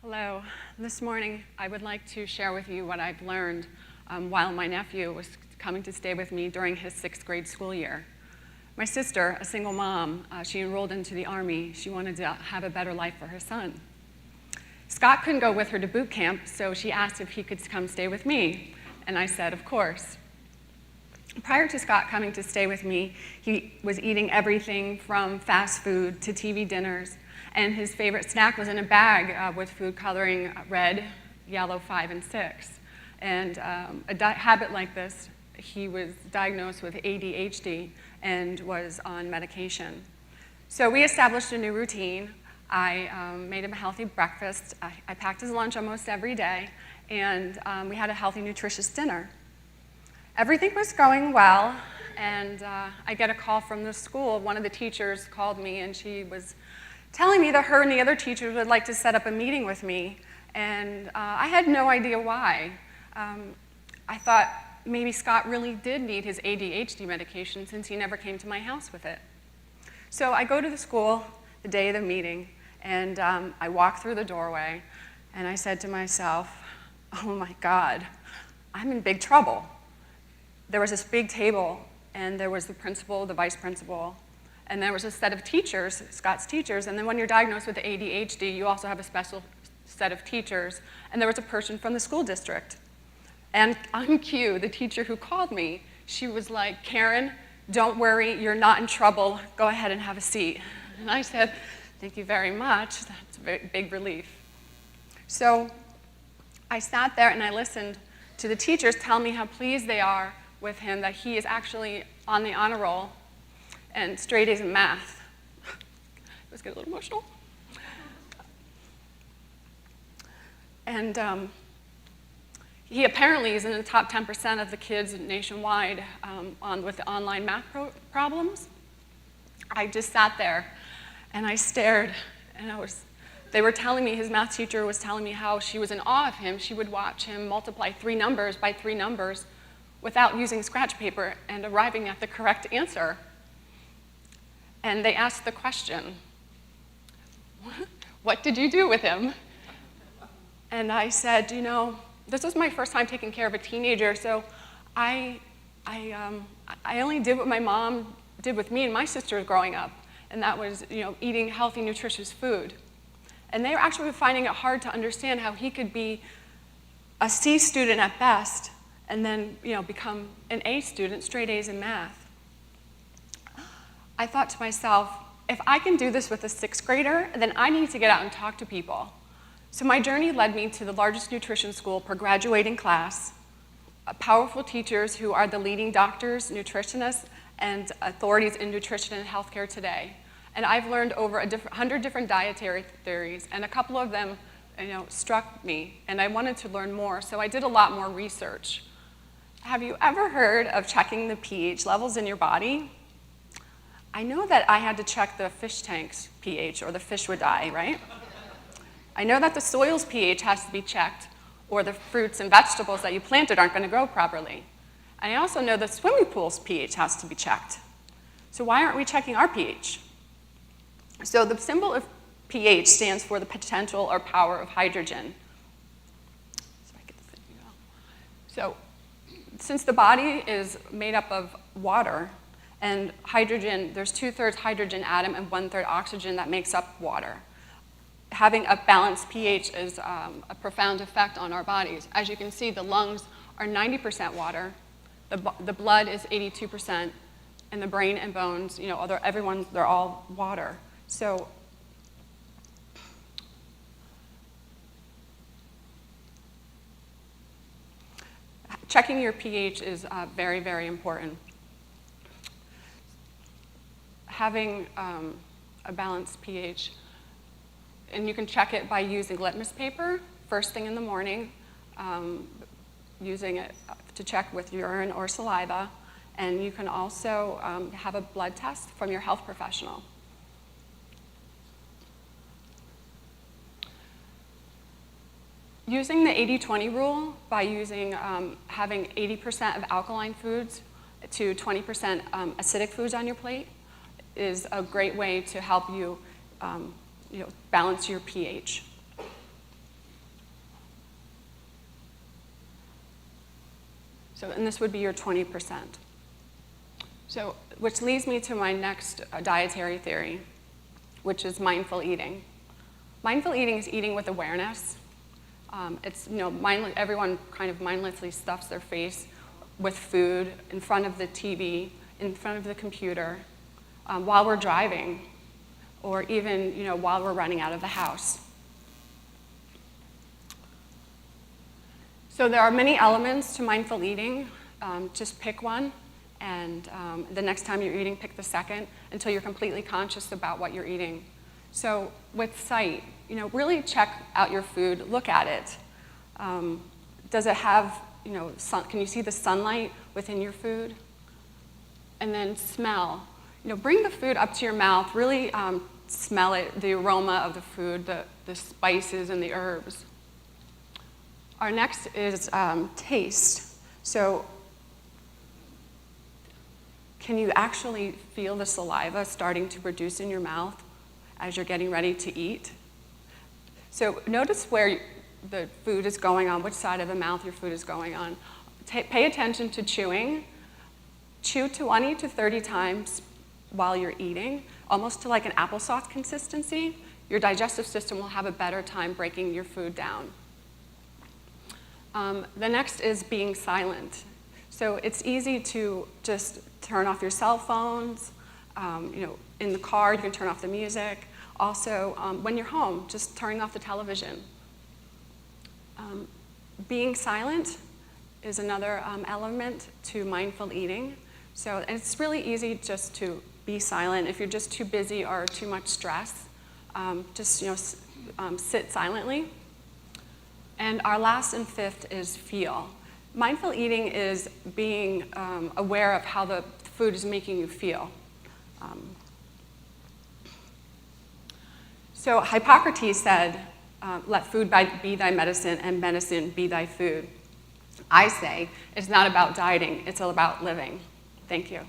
Hello. This morning, I would like to share with you what I've learned while my nephew was coming to stay with me during his 6th grade school year. My sister, a single mom, she enrolled into the Army. She wanted to have a better life for her son. Scott couldn't go with her to boot camp, so she asked if he could come stay with me, and I said, of course. Prior to Scott coming to stay with me, he was eating everything from fast food to TV dinners, and his favorite snack was in a bag with food coloring red, yellow, 5, and 6. And a habit like this, he was diagnosed with ADHD and was on medication. So we established a new routine. I made him a healthy breakfast. I packed his lunch almost every day, and we had a healthy, nutritious dinner. Everything was going well, and I get a call from the school. One of the teachers called me, and she was telling me that her and the other teachers would like to set up a meeting with me, and I had no idea why. I thought maybe Scott really did need his ADHD medication since he never came to my house with it. So I go to the school the day of the meeting, and I walk through the doorway, and I said to myself, oh my God, I'm in big trouble. There was this big table, and there was the principal, the vice principal, and there was a set of teachers, Scott's teachers, and then when you're diagnosed with ADHD, you also have a special set of teachers, and there was a person from the school district. And on cue, the teacher who called me, she was like, Karen, don't worry, you're not in trouble, go ahead and have a seat. And I said, thank you very much, that's a very big relief. So I sat there and I listened to the teachers tell me how pleased they are with him, that he is actually on the honor roll and straight A's in math. I was getting a little emotional. And he apparently is in the top 10% of the kids nationwide with the online math problems. I just sat there and I stared, and they were telling me, his math teacher was telling me how she was in awe of him. She would watch him multiply 3 numbers by 3 numbers without using scratch paper and arriving at the correct answer. And they asked the question, what did you do with him? And I said, you know, this was my first time taking care of a teenager, so I only did what my mom did with me and my sisters growing up, and that was, you know, eating healthy, nutritious food. And they were actually finding it hard to understand how he could be a C student at best and then, you know, become an A student, straight A's in math. I thought to myself, if I can do this with a 6th grader, then I need to get out and talk to people. So my journey led me to the largest nutrition school per graduating class, powerful teachers who are the leading doctors, nutritionists, and authorities in nutrition and healthcare today. And I've learned over 100 different dietary theories, and a couple of them, you know, struck me, and I wanted to learn more, so I did a lot more research. Have you ever heard of checking the pH levels in your body? I know that I had to check the fish tank's pH, or the fish would die, right? I know that the soil's pH has to be checked, or the fruits and vegetables that you planted aren't going to grow properly. And I also know the swimming pool's pH has to be checked. So why aren't we checking our pH? So the symbol of pH stands for the potential or power of hydrogen. So since the body is made up of water, and hydrogen, there's 2/3 hydrogen atom and 1/3 oxygen that makes up water. Having a balanced pH is a profound effect on our bodies. As you can see, the lungs are 90% water, the blood is 82%, and the brain and bones, you know, they're all water. So checking your pH is very, very important. Having a balanced pH, and you can check it by using litmus paper first thing in the morning, using it to check with urine or saliva, and you can also have a blood test from your health professional. Using the 80-20 rule by having 80% of alkaline foods to 20% acidic foods on your plate is a great way to help you, balance your pH. So, and this would be your 20%. So, which leads me to my next dietary theory, which is mindful eating. Mindful eating is eating with awareness. It's, everyone kind of mindlessly stuffs their face with food in front of the TV, in front of the computer, while we're driving, or even, while we're running out of the house. So there are many elements to mindful eating. Just pick one, and the next time you're eating, pick the second, until you're completely conscious about what you're eating. So with sight, really check out your food, look at it. Does it have, can you see the sunlight within your food? And then smell. Bring the food up to your mouth, really smell it, the aroma of the food, the spices and the herbs. Our next is taste. So can you actually feel the saliva starting to produce in your mouth as you're getting ready to eat? So notice where the food is going on, which side of the mouth your food is going on. Pay attention to chewing. Chew 20 to 30 times while you're eating, almost to like an applesauce consistency. Your digestive system will have a better time breaking your food down. The next is being silent. So it's easy to just turn off your cell phones. In the car, you can turn off the music. Also, when you're home, just turning off the television. Being silent is another element to mindful eating. So and it's really easy just to be silent. If you're just too busy or too much stress, just sit silently. And our last and fifth is feel. Mindful eating is being aware of how the food is making you feel. So Hippocrates said, let food be thy medicine and medicine be thy food. I say it's not about dieting, it's all about living. Thank you.